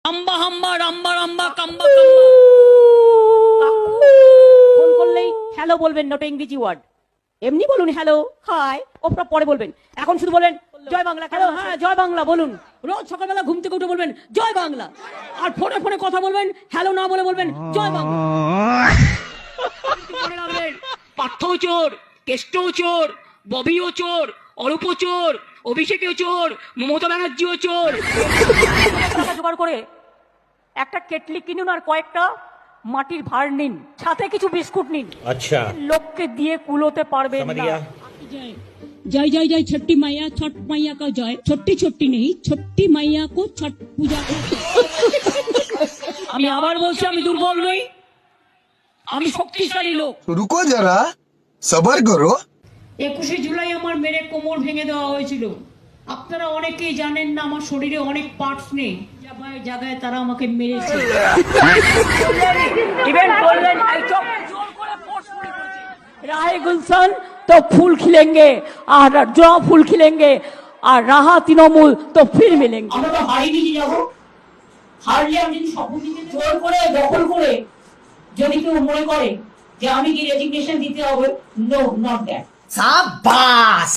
হাম্বা হাম্বা রাম্বা রাম্বা কাম্বা কাম্বা। ফোন করলেই হ্যালো বলবেন, নট ইংরেজি ওয়ার্ড। এমনি বলুন হ্যালো হাই, ওপর পরে বলবেন। এখন শুধু বলেন জয় বাংলা। হ্যালো, হ্যাঁ জয় বাংলা বলুন। রোজ সকালবেলা ঘুম থেকে উঠে বলবেন জয় বাংলা, আর ফোনে ফোনে কথা বলবেন হ্যালো না বলে বলবেন জয় বাংলা। মনে রাখবেন, পার্থও চোর, কেষ্টও চোর, ববিও চোর, অরূপও চোর, অভিষেকও চোর, মমতা ব্যানার্জিও চোর। টাকা জোগাড় করে একটা কেটলি কিনুন আর কয়েকটা মাটির ভাঁড় নিন, সাথে কিছু বিস্কুট নিন। अच्छा লোককে দিয়ে কুলোতে পারবেন समझ না। गया। जय जय जय छठी मैया, छठ मैया का जय। छोटी छोटी नहीं, छोटी मैया को छठ पूजा। আমি আবার বলছি, আমি দুর্বল নই, আমি শক্তিশালী লোক। रुको जरा सबर करो। 21শে জুলাই আমার মেরে কোমর ভেঙে দেওয়া হয়েছিল। আপনারা অনেকেই জানেন না, আমার শরীরে অনেক পার্টস নেই, জায়গায় জায়গায় তারা আমাকে মেরেছে। इवेंट बोलবেন এই চুপ, জোর করে ফোর্স করেছে। राहे गुलशन तो फूल खिलेंगे और जो फूल खिलेंगे और राहा तृणमूल तो फिर मिलेंगे। আমরা তো হারিয়ে নিয়ে যাবো, হারলে আমি যদি শপথ নিতে জোর করে দখল করে যদি কেউ মনে করে যে আমি কি রেজিগনেশন দিতে হবে, নো, নট দ্যাট। সাবাস।